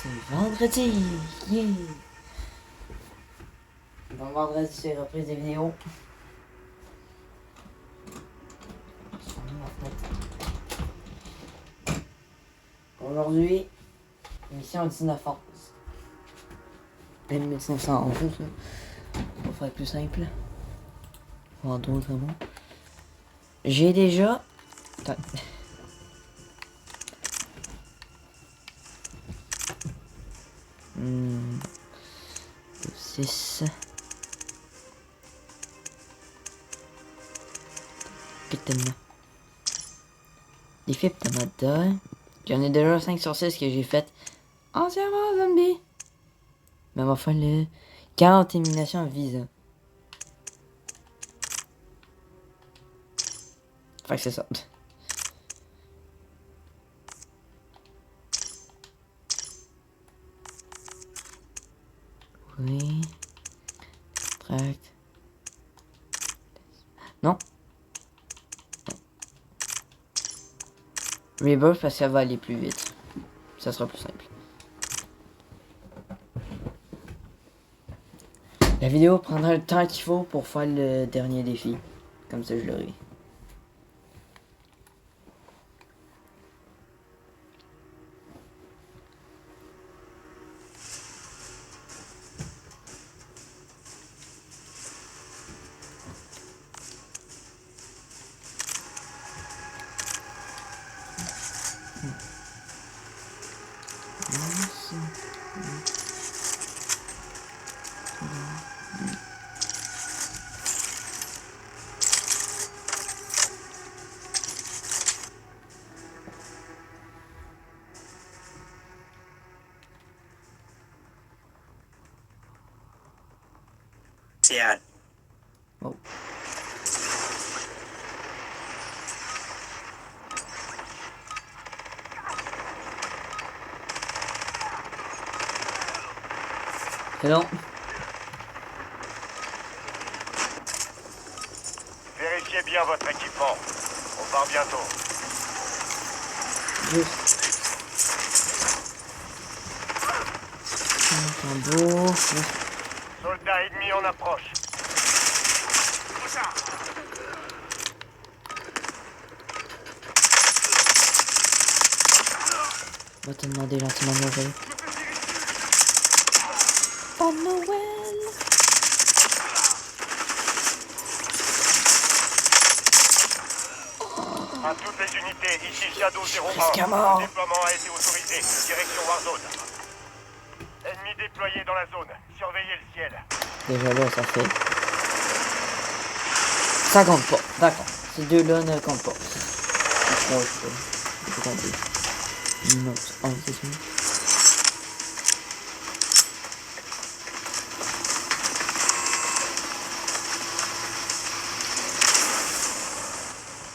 C'est vendredi! Yeah! Donc vendredi, c'est reprise des vidéos. Aujourd'hui, émission 1911. Même 1911, là. On va faire plus simple. En d'autres mots. J'ai déjà... Attends. Hmm. 6. Putain. Les filles Tamada. J'en ai déjà 5 sur 6 que j'ai fait entièrement zombie. Mais on va faire le 40 éliminations visa. Fait que c'est ça. Oui. Tract. Non. Rebirth parce que ça va aller plus vite. Ça sera plus simple. La vidéo prendra le temps qu'il faut pour faire le dernier défi. Comme ça je l'aurai. C'est Oh. C'est long. Vérifiez bien votre équipement. On part bientôt. Juste. Un tambour. Soldats ennemis en approche. On va te demander gentiment de mourir. Oh Noël! À toutes les unités, ici Shadow 01. Presque mort. Le déploiement a été autorisé. Direction Warzone. Ennemis déployés dans la zone. Surveillez le ciel. Déjà là, ça fait... Ça compte pas. D'accord. Ces deux-là ne comptent pas. Je crois que je peux compter. Une autre. Oh, c'est ça.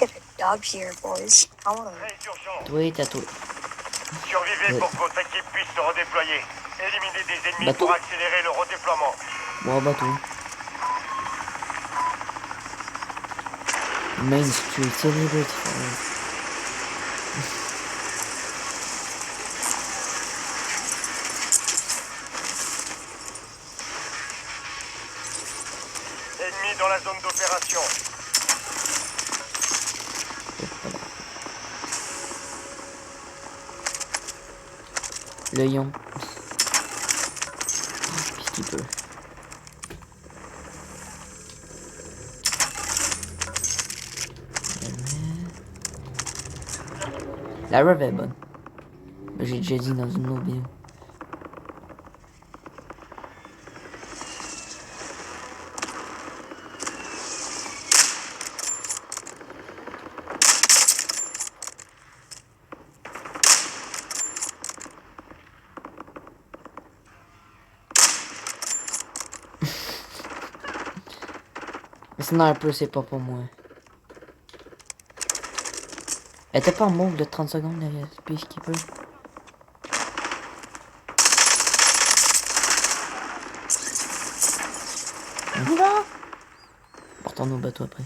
Get a dog here, boys. I want to. Très urgent. Toi, t'as toi. Survivez pour que votre équipe puisse se redéployer. Éliminez des ennemis Bateau. pour accélérer le redéploiement. Bon, bateau. Main Street, Celebrity Forest. Ennemis dans la zone d'opération. Le lion. Puisqu'il peut. La rêve est bonne. J'ai déjà dit dans une autre vidéo. Sniper, c'est pas pour moi. Elle était pas en move de 30 secondes derrière Peacekeeper. On y va! On retourne au bateau après.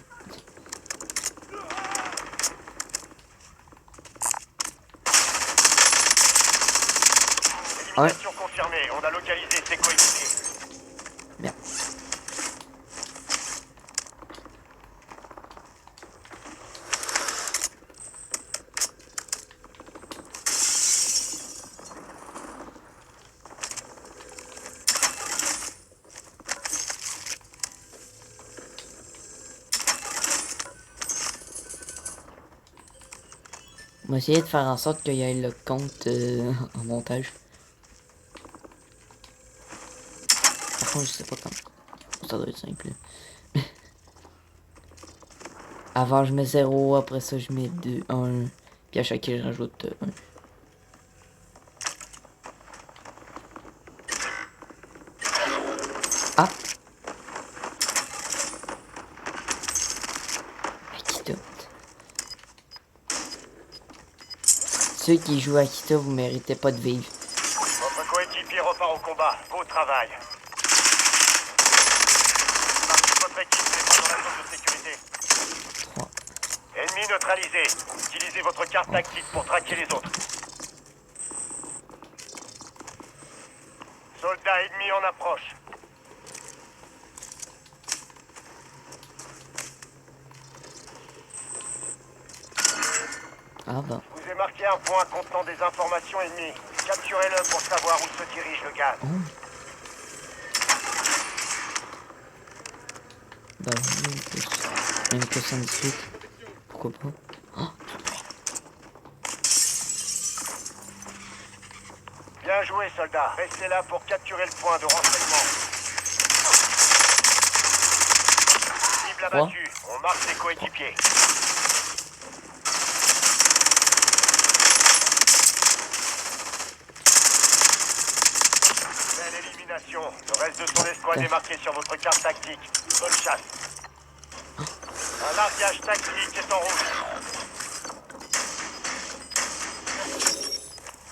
Élimination confirmée. On a localisé ses coéquipiers. Bien. On va essayer de faire en sorte qu'il y ait le compte en montage. Par contre, je sais pas comment. Ça doit être simple. Avant, je mets 0, après ça, je mets 2, 1. Puis à chaque fois, je rajoute 1. Ah! Akita. Ceux qui jouent à Akita, vous méritez pas de vivre. Votre coéquipier repart au combat. Beau travail. Votre équipe n'est pas dans la zone de sécurité. 3. Ennemi neutralisé. Utilisez votre carte tactique pour traquer les autres. Soldats ennemis en approche. Ah bah. Je vous ai marqué un point contenant des informations ennemies. Capturez-le pour savoir où se dirige le gaz. Bah oui, même que 118. Pourquoi pas? Oh, Bien joué, soldats. Restez là pour capturer le point de renseignement. Cible abattue. On marque ses coéquipiers. Belle élimination. Le reste de son escouade est marqué sur votre carte tactique. Bonne chasse. Un largage tactique est en route.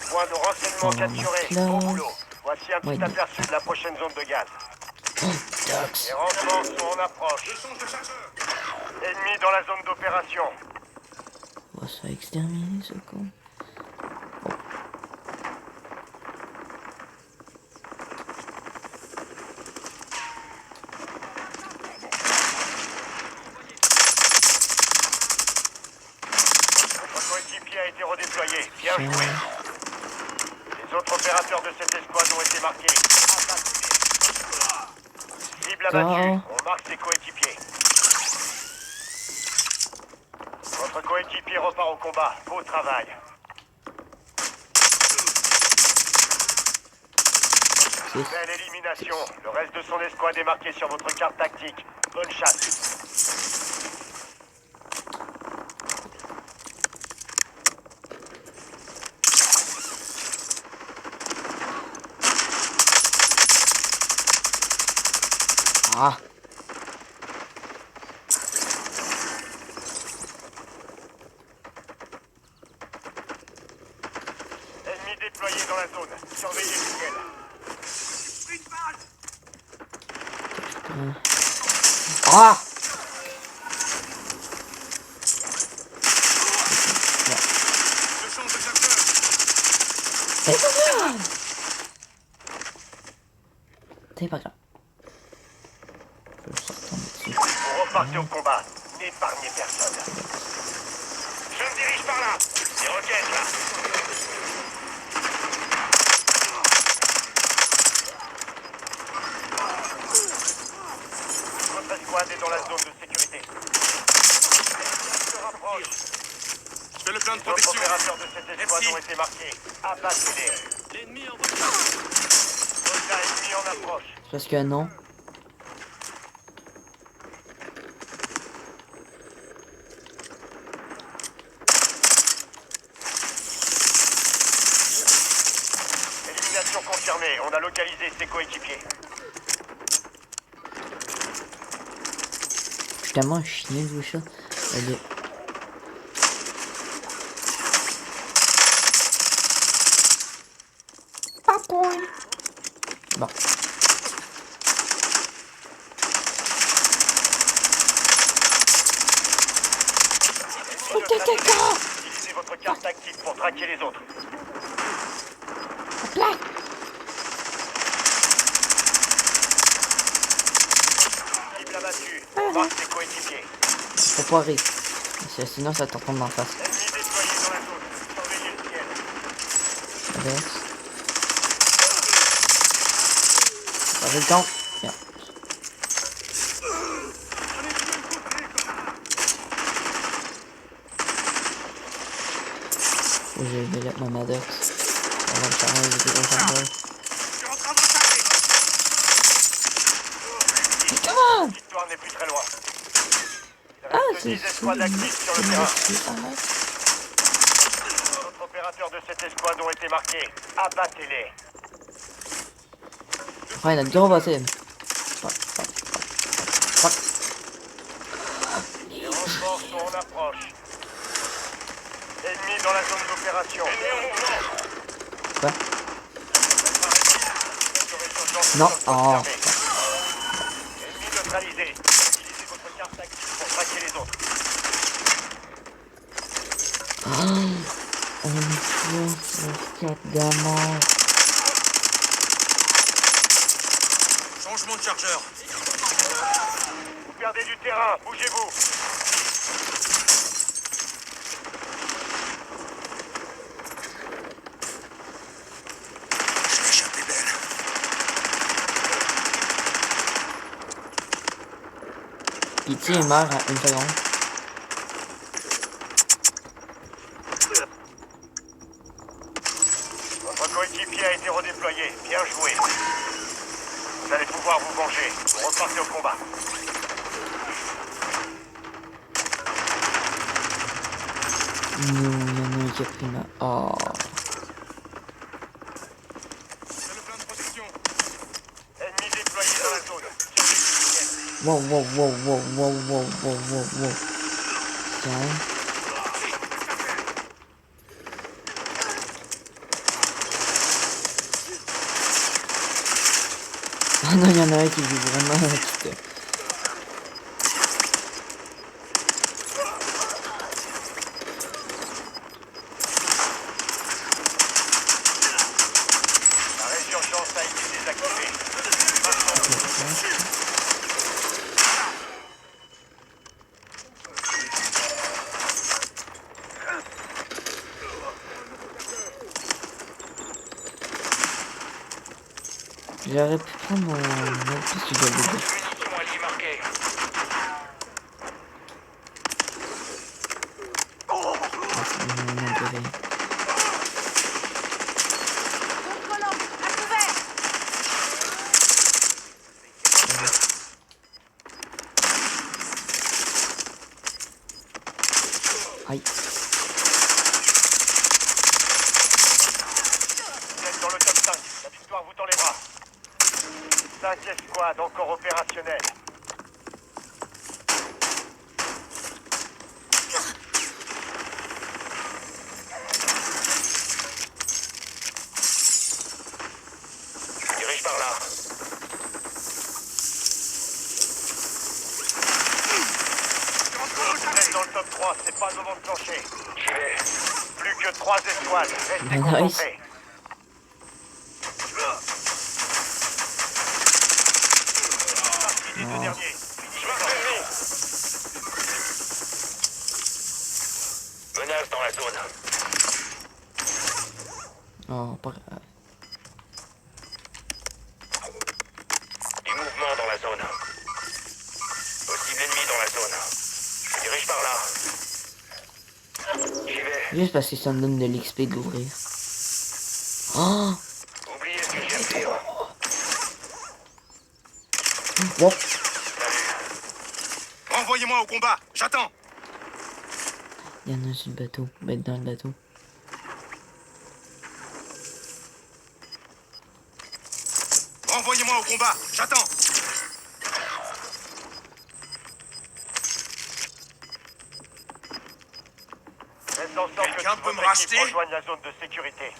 Point de renseignement capturé. Bon boulot. Voici un petit aperçu de la prochaine zone de gaz. Dox. Les renforts sont en approche. Ennemi dans la zone d'opération. On va se faire exterminer ce con. Votre coéquipier a été redéployé. Bien joué. Les autres opérateurs de cette escouade ont été marqués. Cible abattue. On marque ses coéquipiers. Votre coéquipier repart au combat. Beau travail. Belle élimination. Le reste de son escouade est marqué sur votre carte tactique. Bonne chasse. Ah. Ennemi déployé dans la zone. Surveillez le ciel. Ah. C'est pas grave. C'est pas grave. Vous repartez au combat. N'épargnez personne. Je me dirige par là. Des roquettes là. Votre escouade est dans la zone de sécurité. Se rapproche. Je fais le plan de Les autres protection. opérateurs de cette escouade Merci. ont été marqués. Abattez-les. L'ennemi en voie. Soldats ennemis en approche. Parce que non. Élimination confirmée. On a localisé ses coéquipiers. Je suis tellement chiant de jouer ça. Allez. Bon. Utilisez votre carte tactique pour traquer les autres. abattu. Marque tes coéquipiers. Faut pas rire. Parce que sinon, ça te retombe d'en face. Ennemi déployé dans la zone. Surveillez le ciel. Avec. Avec le temps. Bien. Faut que je développe ma Maddox. On va le faire un des gros serveurs. Je suis en train de m'attaquer. Mais comment? La victoire n'est plus très loin. Il Ah, reste c'est 10 escouades actives sur le terrain. arrête. Les autres opérateurs de cette escouade ont été marqués. Abattez-les. Enfin, il a gros passé. Fuck, fuck, fuck, fuck. Les renforts sont en approche. Ennemis dans la zone d'opération. Quoi? Non, oh. Ennemis neutralisés. Utilisez votre carte active pour traquer les autres. On est sur 4 gamins. Changement de chargeur. Vous perdez du terrain. Bougez-vous. Je l'ai échappé belle. E.T. il meurt à une seconde. Votre coéquipier a été redéployé. Bien joué. Vous allez pouvoir vous venger. Vous repartez au combat. Non, il y en a un qui a pris ma... Oh. C'est le plan de protection. Ennemis déployés dans la zone. Surveillez le ciel. Wow, wow, wow, wow, wow, wow, wow, wow, wow. Tiens. Ah non, il y en a un qui joue vraiment quitte. La résurgence a été désactivée. Maintenant, J'aurais pu prendre mon plus que j'avais dit. munitions alliées marquées. Ah, c'est mon préféré. Aïe. Vous êtes dans le top 5. La victoire vous tend les bras. 5 escouades encore opérationnelles. Dirige par là. Vous êtes dans le top 3, c'est pas le moment de plancher. J'y vais. Plus que 3 escouades. Restez Nice. concentrés. Les deux derniers. Menace dans la zone. Oh, pas grave. Du mouvement dans la zone. Possible ennemi dans la zone. Je dirige par là. J'y vais. Juste parce que ça me donne de l'XP de l'ouvrir. Oh! Oubliez ce que je viens de dire. Wow. Salut. Renvoyez-moi au combat. J'attends. Il y en a sur le bateau. Ben, dans le bateau. Renvoyez-moi au combat. J'attends. Faites en sorte que Quelqu'un toute peut me votre équipe racheter rejoigne la zone de sécurité.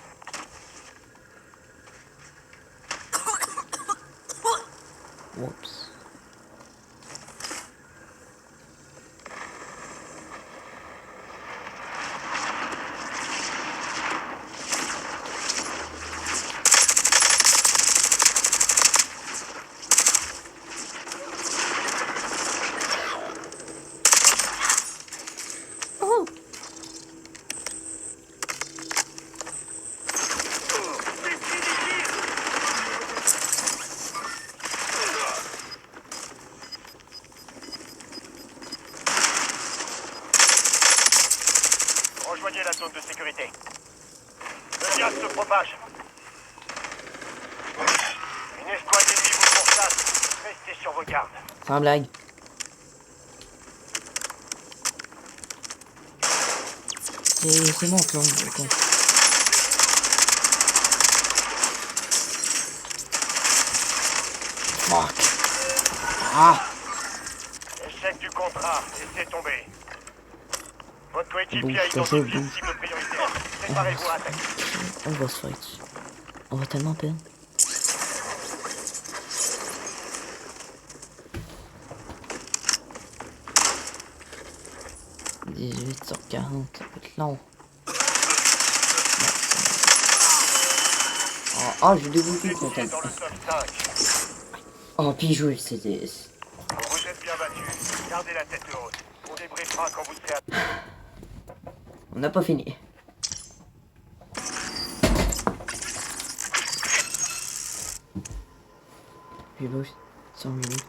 Oups. rejoignez la zone de sécurité. Le gaz se propage. Une escouade ennemie vous pourchasse. Restez sur vos gardes. Sans blague. C'est mon plan. Ok. Fuck. Ah. Échec du contrat. Laissez tomber. Votre coéquipier Bouge, a cachez, identifié une bouge. cible prioritaire. Préparez-vous à attaquer. On va se fight. On va tellement perdre. « 18 sur 40, ça peut être long. » Ah, j'ai débloqué le Vous content. êtes dans le top 5. Oh, puis jouer le CDS. Vous vous êtes bien battu. Gardez la tête haute. On débriefera quand vous serez à... On n'a pas fini. J'ai beau 100 minutes.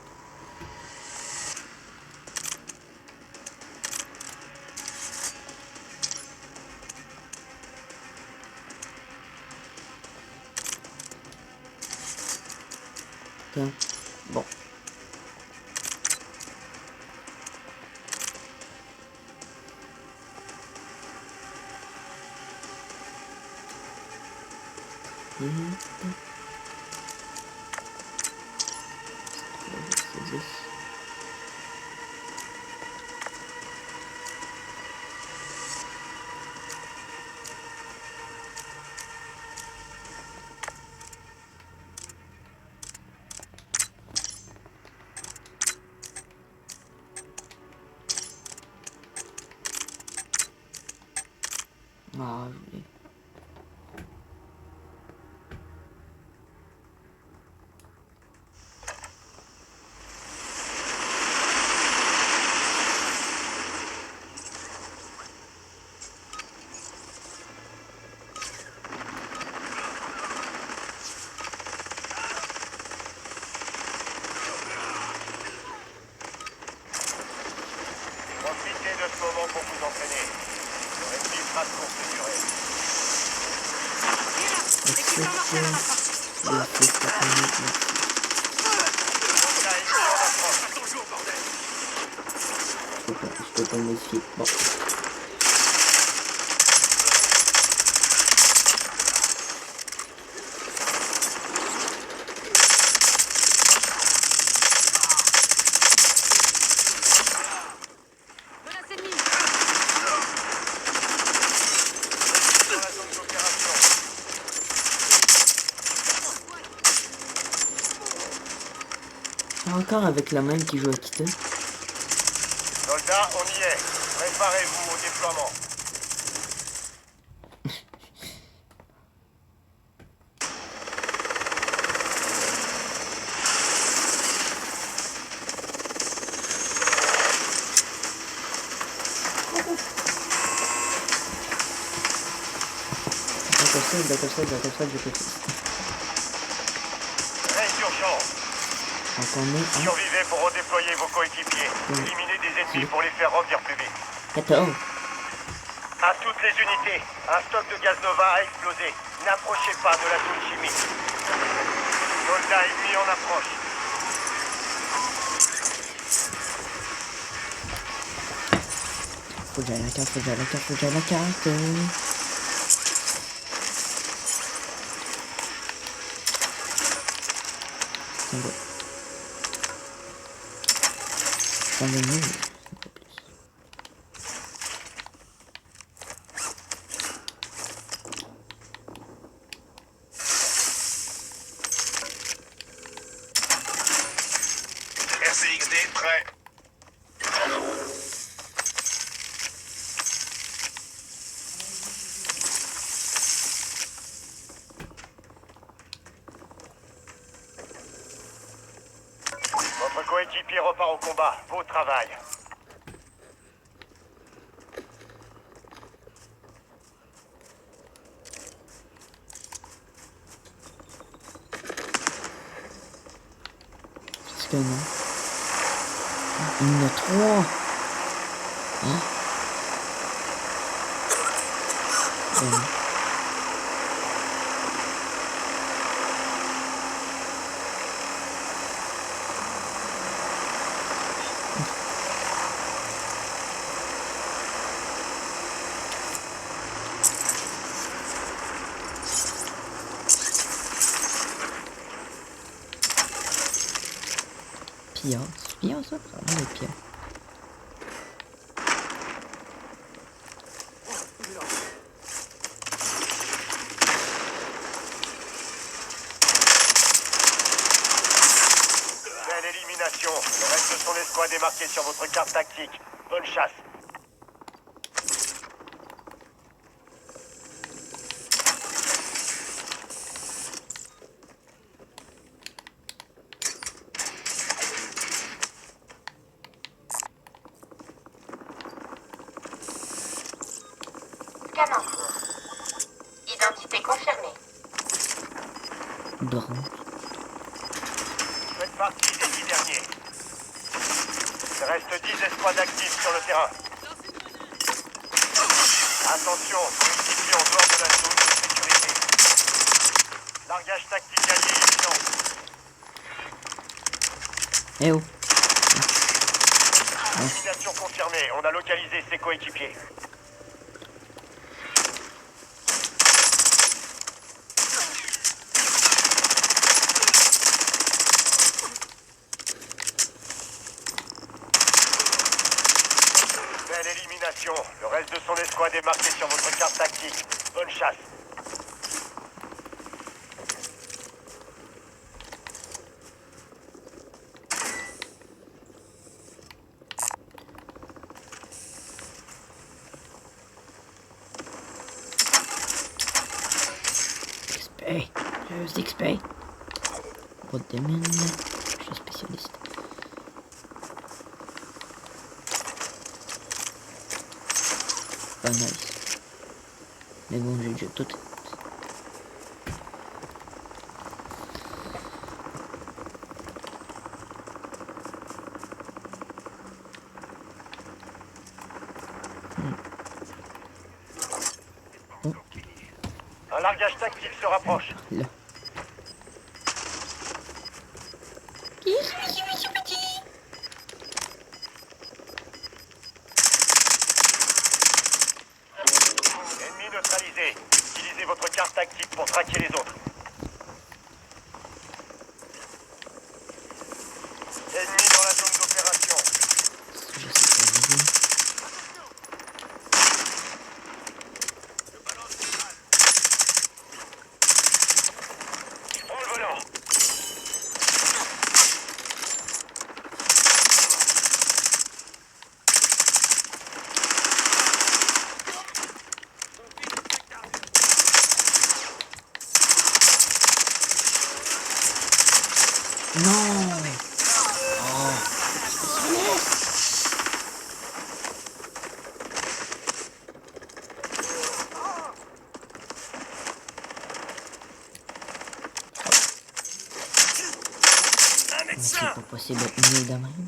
Tiens, bon. C'est 10. Ah, oui. Profitez de ce moment pour vous entraîner. Le répit sera de courte durée. Est-ce que c'est... Soldat ennemi en approche. Attends le jour, bordel. Je peux pas me méfier. Bon. Dans la zone d'opération. Encore avec la même qui joue à Kita. Soldats, on y est. Préparez-vous au déploiement. Très d'urgence. Donc on est Survivez pour redéployer vos coéquipiers. Éliminez des ennemis pour les faire revenir plus vite. à 14. À toutes les unités, un stock de gaz Nova a explosé. N'approchez pas de la zone chimique. Soldats ennemis en approche. Faut que j'aille à la carte, faut que j'aille à la carte, faut que j'aille à la carte. C'est bon. Ça va mieux, mais un peu plus. RCXD, prêt. Votre coéquipier repart au combat. Beau travail. Parce que non. Il y en a 3. Hein? Pillard. C'est pillard ça? Ça va être pillard. Belle élimination. Le reste de son escouade est marqué sur votre carte tactique. Bonne chasse. Canon. Identité confirmée. Drone. Faites partie des 10 derniers. Il reste 10 escouades actives sur le terrain. Attention, coéquipiers en dehors de la zone de sécurité. Largage tactique allié imminent. Eh oh. Élimination confirmée. On a localisé ses coéquipiers. Belle élimination. Le reste de son escouade est marqué sur votre carte tactique. Bonne chasse. XP. Juste XP. Route des mines. Je suis spécialiste. Pas nice. Mais bon, j'ai déjà tout. Un largage tactique se rapproche. Là. Ennemi neutralisé. Utilisez votre carte tactique pour traquer les autres. Ennemi dans la zone d'opération. Je sais pas où. Prends le volant. Non. C'est pas possible d'être mieux de même.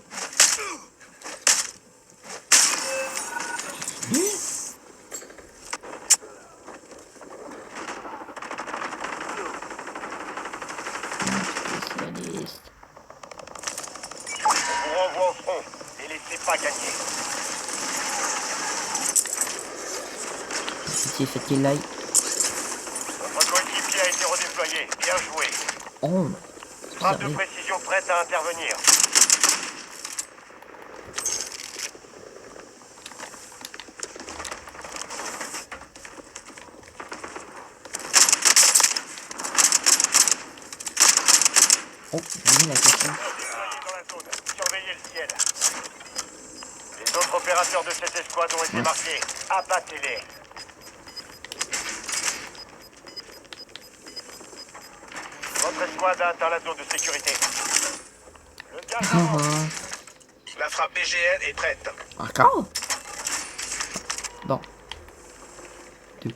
Spécialiste. On vous renvoie au front. Ne laissez pas gagner. Pitié, faites qu'il l'aille. Votre coéquipier a été redéployé. Bien joué. Oh. Frappe de précision prête à intervenir. Oh, j'ai mis la question. Déployé dans la zone. Surveillez le ciel. Les autres opérateurs de cette escouade ont été marqués. Abattez-les. Votre escouade a atteint la zone de sécurité. Le gaz avance. La frappe BGN est prête. Encore? Bon. Deux.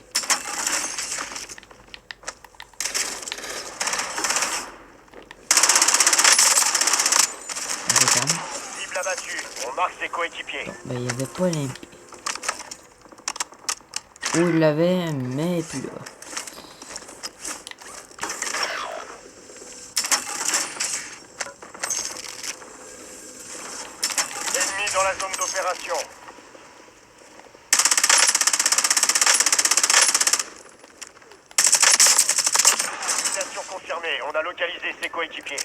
Impeccable. Cible abattue. On marque ses coéquipiers. Ben, il n'y avait pas l'imp... où il l'avait, mais plus là. Ennemi dans la zone d'opération. Élimination confirmée. On a localisé ses coéquipiers.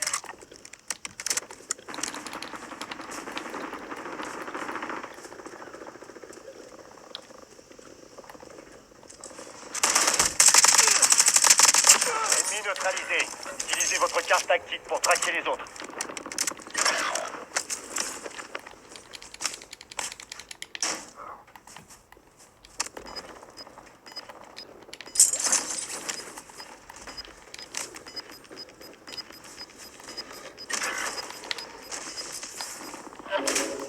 Ennemi neutralisé. Utilisez votre carte tactique pour traquer les autres.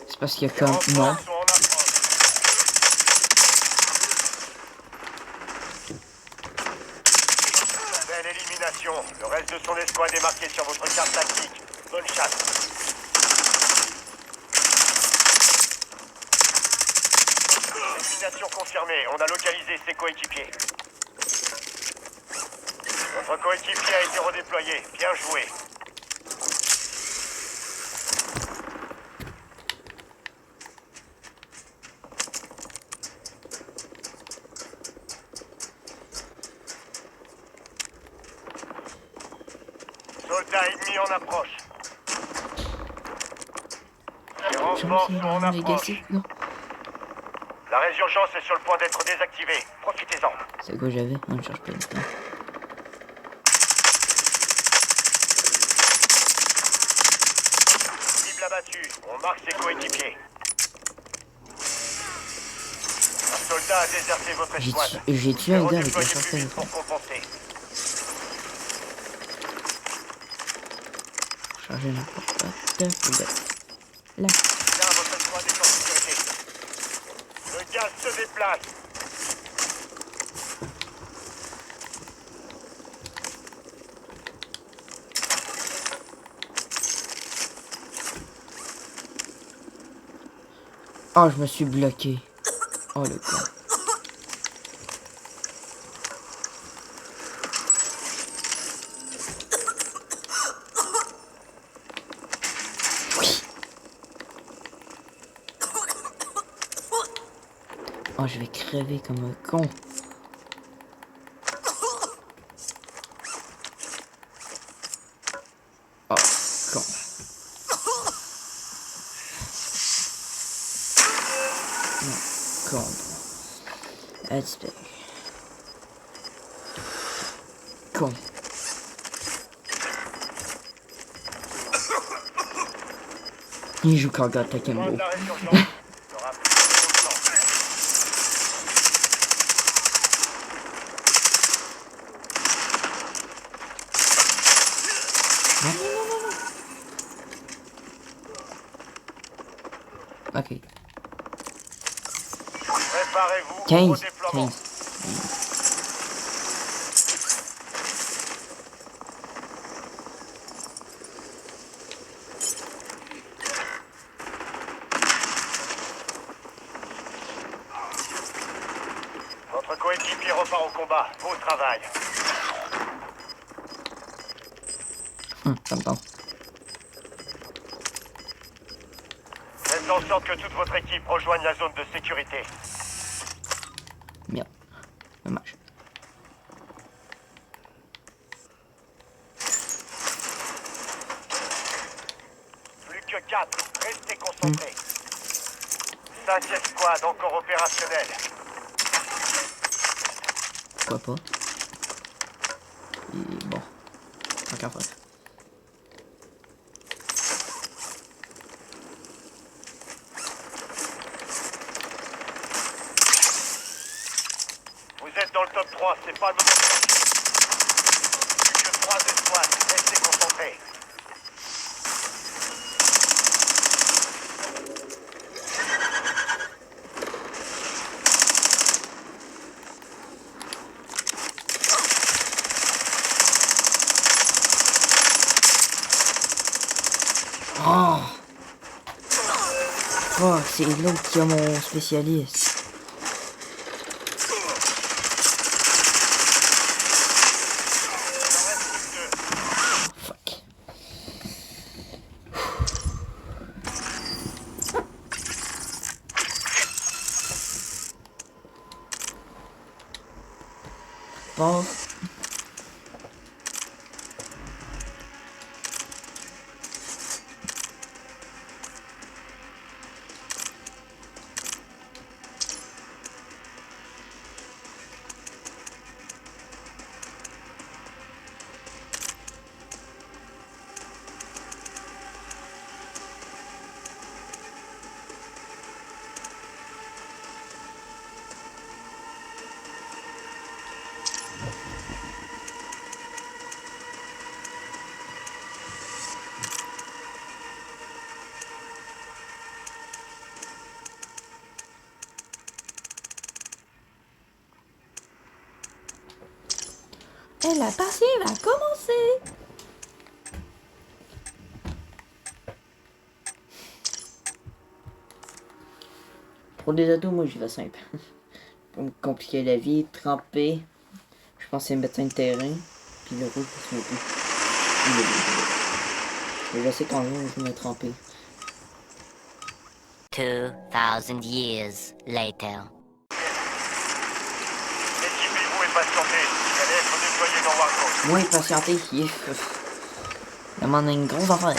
C'est parce qu'il y a comme... Non. Renforts sont en approche. Belle élimination. Le reste de son escouade est marqué sur votre carte tactique. Bonne chasse. Élimination confirmée. On a localisé ses coéquipiers. Votre coéquipier a été redéployé. Bien joué. Soldats ennemis en approche. Les renforts sont en approche. Non. La résurgence est sur le point d'être désactivée. Profitez-en. C'est quoi j'avais? On ne cherche pas le temps. Cible abattue. On marque ses coéquipiers. Un soldat a déserté votre escouade. J'ai tué un gars avec la Redéployez plus shotgun. vite pour compenser. Charger la porte. Là. Bien, votre escouade est en sécurité. Le gaz se déplace. Oh, je me suis bloqué. Oh, le con. Oui. Oh, je vais crever comme un con. Oh, con. Con. That's big. Con. Il joue Kaga Point Takembo. de la résurgence. Il y aura plus de temps. Ok. Préparez-vous au 15. redéploiement. 15. Votre coéquipier repart au combat. Beau travail. Ça me tente. Faites en sorte que toute votre équipe rejoigne la zone de sécurité. Merde. Dommage. Plus que 4. Restez concentrés. 5 escouades encore opérationnelles. Pourquoi pas? Et bon. Tant qu'à faire. Vous êtes dans le top 3, c'est pas le moment de chercher. Plus que 3 escouades. Restez concentrés. Oh! Fuck, c'est l'autre qui a mon spécialiste. Bon. Et la partie va commencer. Pour des ados, moi j'y vais simple. Pour me compliquer la vie, tremper. Je pense que c'est médecin de terrain. Puis le rouge, c'est un peu. Mais je sais quand même, je vais me tremper. 2,000 years later. Équipez-vous et patientez. Vous allez être déployés dans Warcraft. Moi, patienter, ça demande une grosse affaire.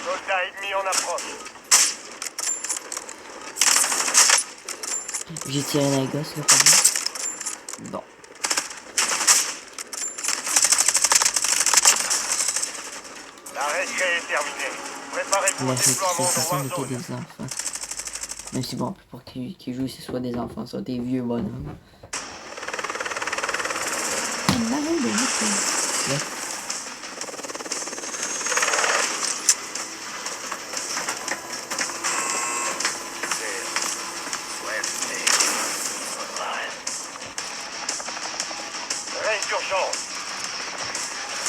Soldats ennemis en approche. J'ai tiré la gosse, là, par exemple. Bon. La récré est terminée. Préparez-vous La au déploiement récupération de n'était Warzone. des enfants. Même si bon, pour qu'ils jouent, ce soit des enfants, soit des vieux bonhommes. Là. Raid d'urgence.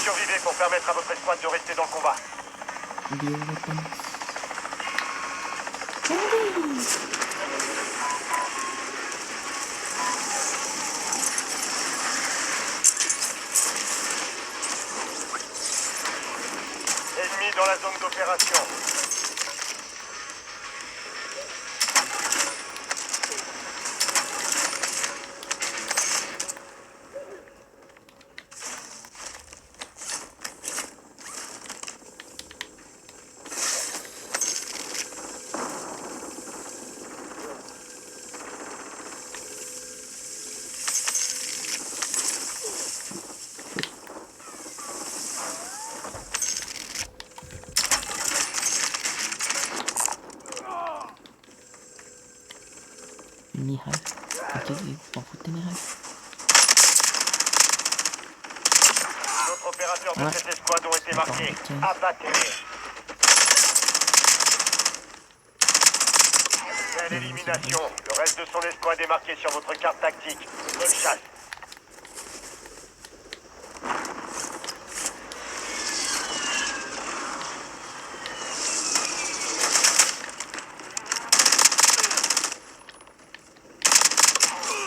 Survivez pour permettre à votre escouade de rester dans le combat. Ennemi dans la zone d'opération. Mihai. Ok, on fout de Mihai. D'autres opérateurs de Ouais. cette escouade ont été marqués. Ok. Abattez-les. Belle élimination. Le reste de son escouade est marqué sur votre carte tactique. Bonne chasse.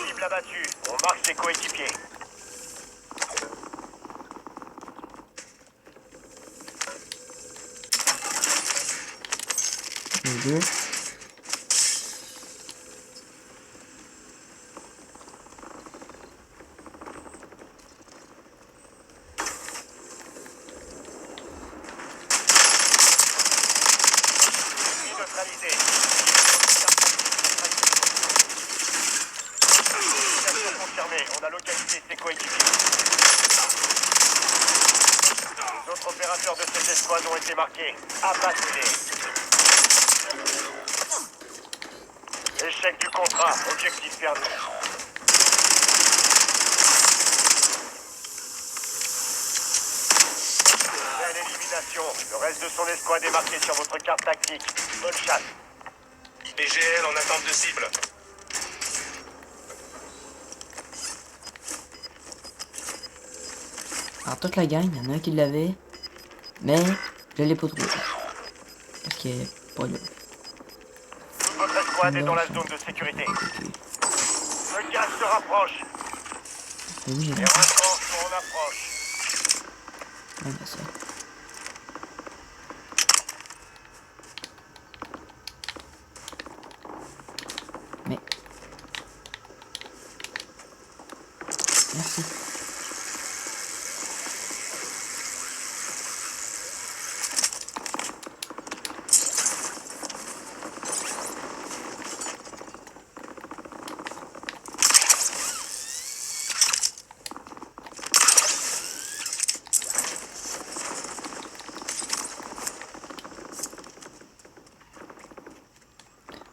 Cible abattue. On marque ses coéquipiers. Les deux. Neutralisé. Mission confirmée. On a localisé ses coéquipiers. Les autres opérateurs de cette escouade ont été marqués. Abattez-les. Échec du contrat. Objectif perdu. Belle élimination. Le reste de son escouade est marqué sur votre carte tactique. Bonne chasse. PGL en attente de cible. Alors toute la gang, il y en a un qui l'avait. Mais je l'ai pas trouvé. Parce qu'il est pas là. Toute votre escouade est dans la zone de sécurité. Le gaz se rapproche. Mais oui, j'ai Les bien. renforts sont en approche. Ouais, ben ça.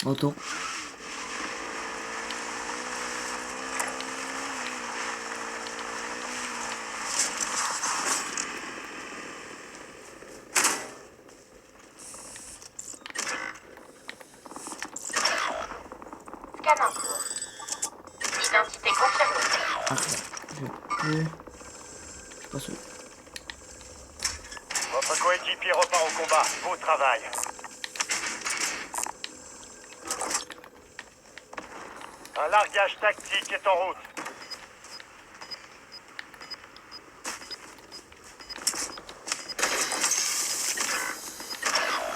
Moto. Scan en cours. Identité confirmée. Parfait. Je peux... Je suis pas sûr. Votre coéquipier repart au combat. Beau travail. Un largage tactique est en route.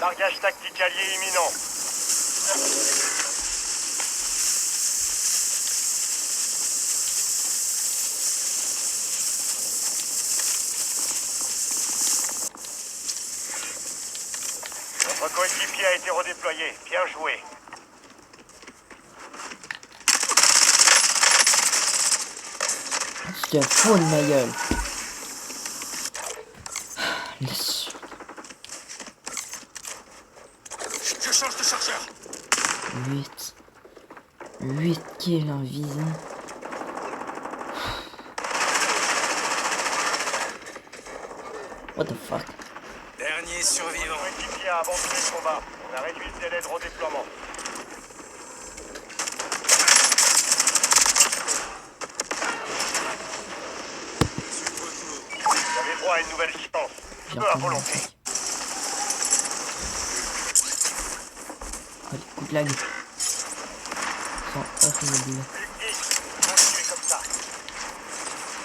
Largage tactique allié imminent. Votre coéquipier a été redéployé. Bien joué. Tu te fous de ma gueule. Laisse. Je change de chargeur. 8 kills en visant. What the fuck? Dernier survivant. Votre coéquipier a abandonné le combat. On a réduit le délai de redéploiement. Vous avez droit à une nouvelle chance. Peu à volonté. Allez, coup de lag. Sans horrible. Plus 10. Continuez comme ça.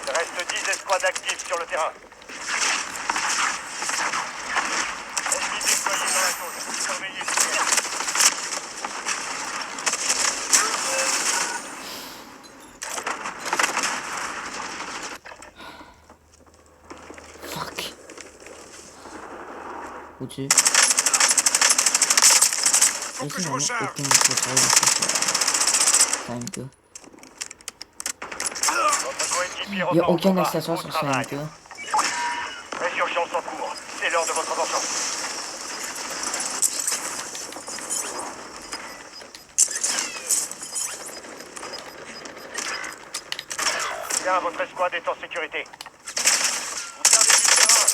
Il reste 10 escouades actives sur le terrain. Ennemis déployés dans la zone. Surveillez le ciel. Fuck. Au-dessus. Faut que je Ici, on a recharge. aucun microphone. 5K. Votre coéquipier Il n'y a repart au aucun combat. accessoire Beau sur travail. 5K. Résurgence en cours. C'est l'heure de votre vengeance. Bien, votre escouade est en sécurité. Vous perdez du terrain.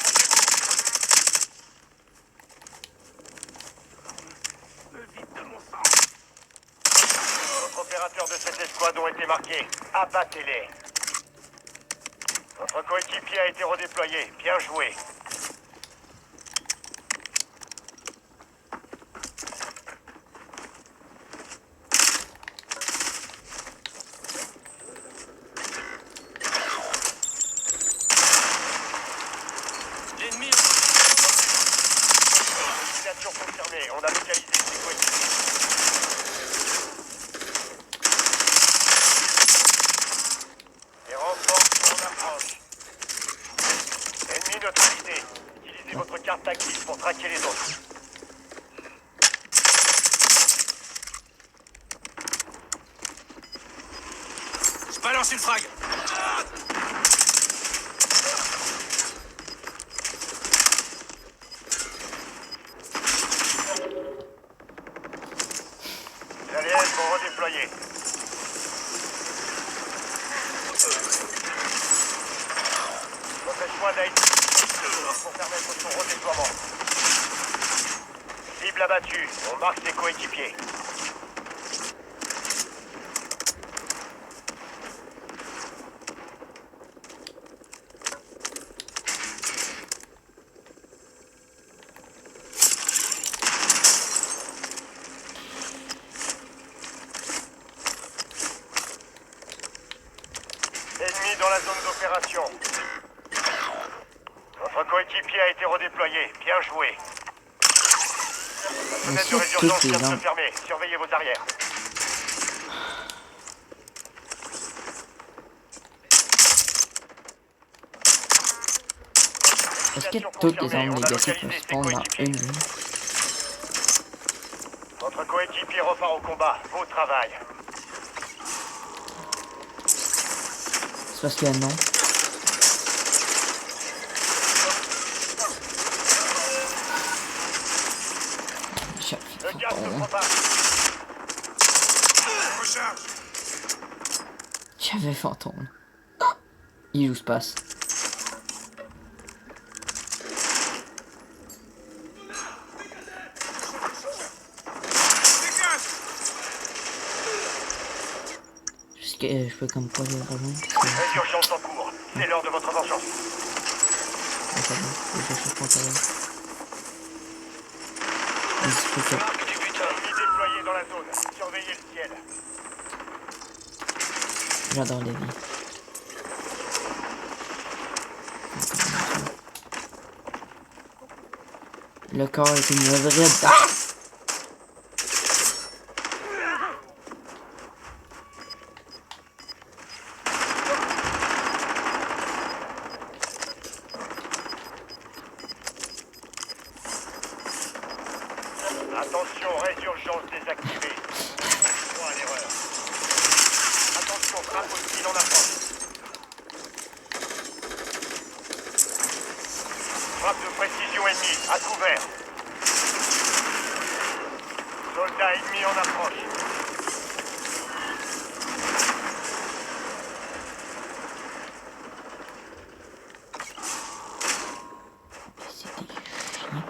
Votre opérateurs de cette escouade ont été marqués. Abattez-les. Votre coéquipier a été redéployé. Bien joué. L'ennemi. Élimination confirmée. On a localisé ses coéquipiers. Les renforts sont en approche. Ennemi neutralisé. Utilisez votre carte tactique pour traquer les autres. Je balance une frag. Les alliés sont redéployés. Votre escouade a été pour permettre son redéploiement. Cible abattue. On marque ses coéquipiers. Ennemi dans la zone d'opération. Votre coéquipier a été redéployé. Bien joué. La fenêtre de résurgence vient de se fermer. Surveillez vos arrières. Est-ce que toutes les armes négatives peuvent spawn dans une vie? Votre coéquipier repart au combat. Beau travail. C'est parce que non. Le gaz ne prend pas. recharge. J'avais fantôme. Il où se passe. Dégage. Jusque je peux comme pas les rejoindre. Résurgence en cours. C'est l'heure de votre vengeance. Marque du butin. Ennemis déployés dans la zone. Surveillez le ciel. J'adore les vies. Le corps est une vraie... Ah! Attention, résurgence désactivée. Point à l'erreur. Attention, frappe hostile en approche. Frappe de précision ennemie, à couvert. Soldat ennemi en approche. C'est des chiens.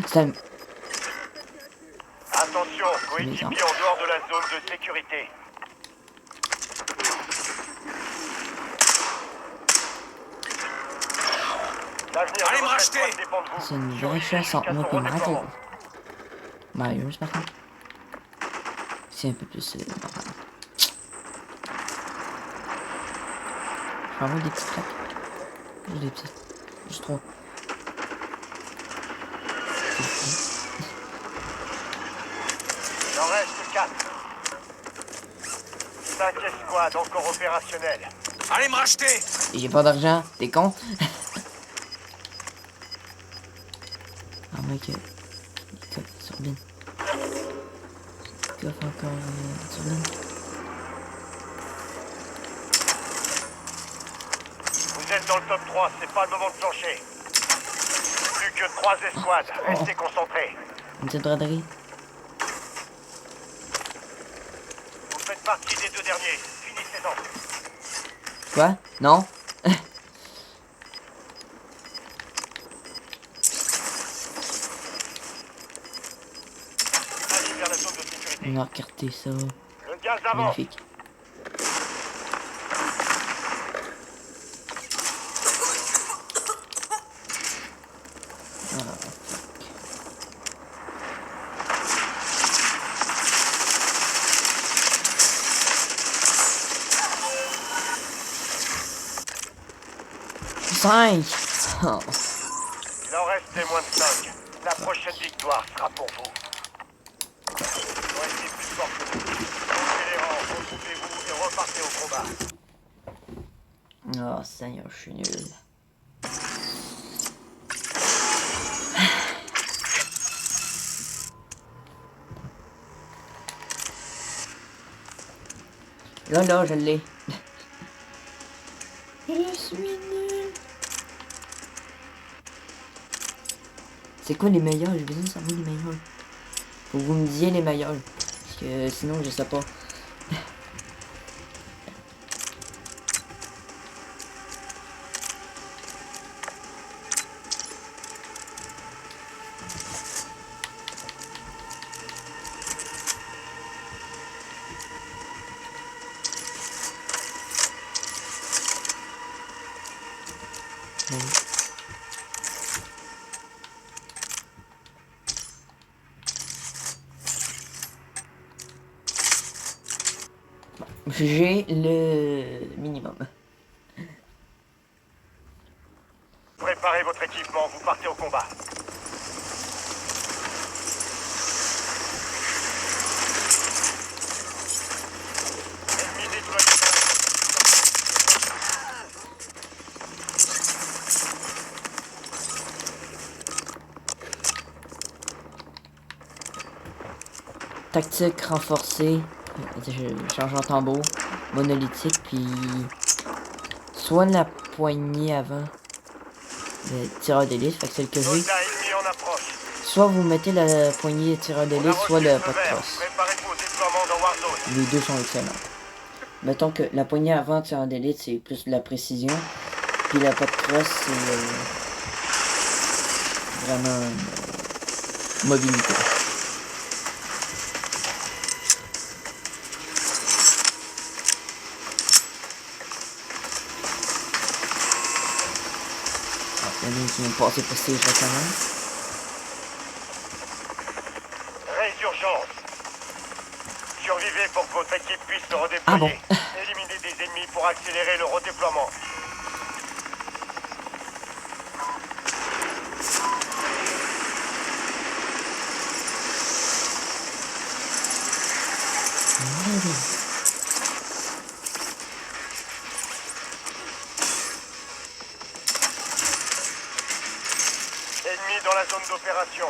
Ça me... Attention, coéquipier en dehors de la zone de sécurité. L'avenir Allez de me votre racheter. escouade dépend de vous. C'est une vraie Surveillez chasse entre jusqu'à moi son et Mato. redéploiement. Myers, par contre. C'est un peu plus... normal. Je vais avoir des petites claques. Juste des petites. Juste 3. Il en reste 4. 5 escouades encore opérationnelles. Allez me racheter. Et j'ai pas d'argent, t'es con? Ah mec, des coffres de turbine. Des coffres encore de turbine. Vous êtes dans le top 3, c'est pas le moment de plancher. Plus que 3 escouades, restez concentrés. Une petite braderie. Vous faites partie des 2 derniers, finissez-en. Quoi? Non? Allez vers la zone de sécurité. On a regardé ça. Le gaz avance. Magnifique. Ah, fuck. Cinq. Oh. Il en restait moins de 5. La prochaine victoire sera pour vous. Restez plus fort que vous. Montez les rangs, regroupez-vous et repartez au combat. Oh Seigneur, je suis nul. Là, je l'ai. Je suis nul. C'est quoi les meilleurs? J'ai besoin de savoir les meilleurs. Faut que vous me disiez les meilleurs. Parce que sinon, je sais pas. J'ai le minimum. Préparez votre équipement, vous partez au combat. Ennemi déployé dans la Tactique renforcée. Je change en tambour monolithique, puis soit la poignée avant le tireur d'élite, fait que celle que j'ai, Soldats ennemis en approche. soit vous mettez la poignée de tireur On a d'élite, reçu soit le le pas de vert. crosse. Préparez-vous au déploiement dans Warzone. Les deux sont excellents. Mettons que la poignée avant de tireur d'élite, c'est plus de la précision, puis la pas de crosse, c'est vraiment mobilité. Il y en a qui vient de passer pour stage récemment. Raid d'urgence. Survivez pour que votre équipe puisse se redéployer. Ah bon. Éliminez des ennemis pour accélérer le redéploiement. Ennemis dans la zone d'opération.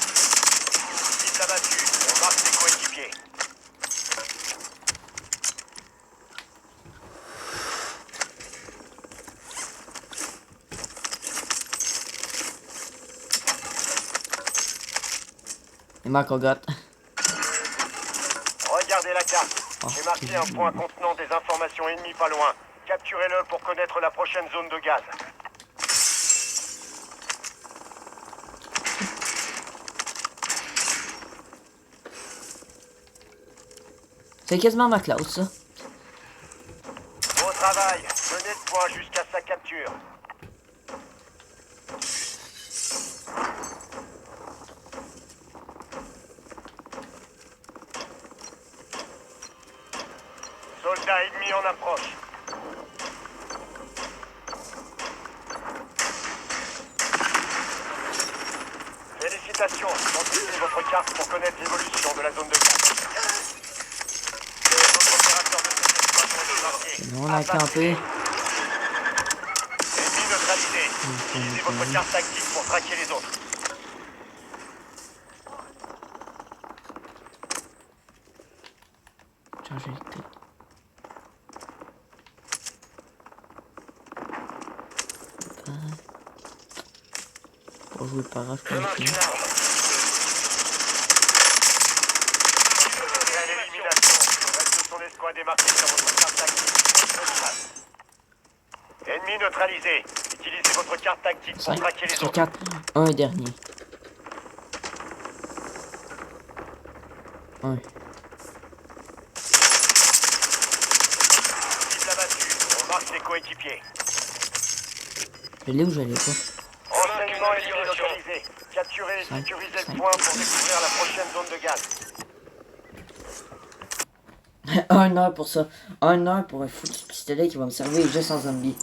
Cible abattue. On marque ses coéquipiers. Il manque au gars. Regardez la carte. Oh, J'ai marqué un point contenant des informations ennemies pas loin. Capturez-le pour connaître la prochaine zone de gaz. C'est quasiment ma classe, ça. Au travail. Menez de point jusqu'à sa capture. Soldats ennemis en approche. Félicitations. Consultez votre carte pour connaître l'évolution de la zone de gaz. Les autres opérateurs de cette exploitation sont marqués. Nous, on a campé. Ennemis neutralisés. Utilisez votre carte tactique pour traquer les autres. Changer le truc. Pour jouer par je Je peux marque essayer. une arme. Quelle élimination. Le reste de son escouade est marqué sur votre carte tactique. Bonne chasse. Ennemi neutralisé. Utilisez votre carte tactique pour 5 traquer les sur autres. 4. Un dernier. Un. Cible abattue. On marque ses coéquipiers. Je l'ai ou je l'ai pas? Renseignement ennemi localisé. Capturez et Cinq, sécurisez cinq. le point pour découvrir la prochaine zone de gaz. 1 heure pour ça. 1 heure pour un foutu pistolet qui va me servir juste en zombie.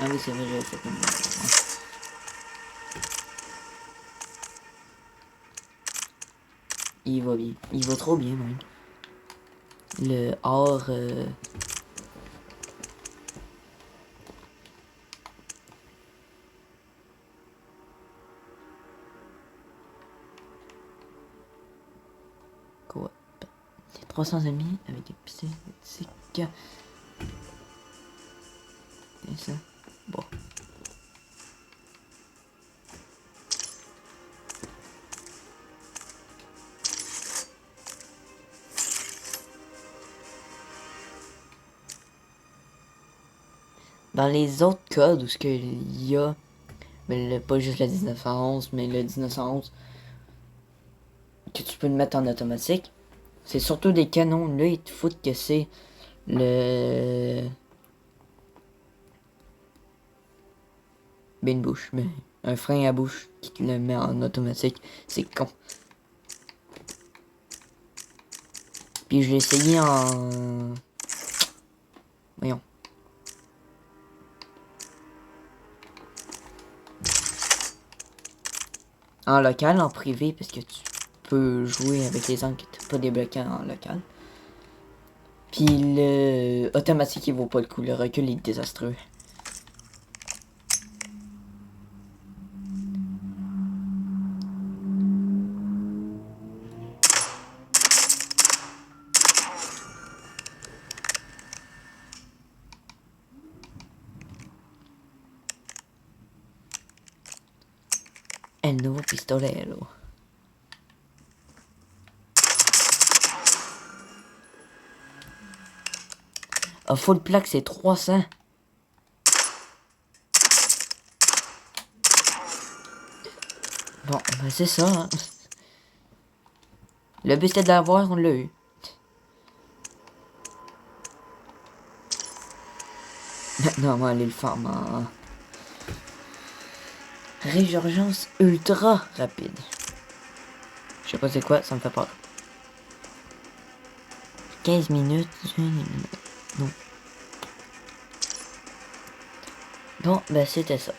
Ah oui, c'est vrai, j'avais fait comme ça. Il va bien. Il va trop bien, même. Le or... Quoi? 300 ennemis avec des pistolets automatiques. Et ça. Bon. Dans les autres codes où ce qu'il y a Mais pas juste le 1911, mais le 1911 que tu peux le mettre en automatique. C'est surtout des canons. Là, ils te foutent que c'est le... Ben une bouche, mais un frein à bouche qui te le met en automatique. C'est con. Puis je l'ai essayé en... Voyons. En local, en privé, parce que tu peux jouer avec les angles qui n'étaient pas débloqués en local. Puis le automatique, il vaut pas le coup. Le recul, il est désastreux. El nuevo pistolero. A full plaque, c'est 300. Bon, ben c'est ça. Hein. Le but c'était de l'avoir, on l'a eu. Maintenant, on va aller le faire en... Résurgence ultra rapide. Je sais pas c'est quoi, ça me fait peur. 15 minutes, 20 minutes. Non. Bon, ben c'était ça.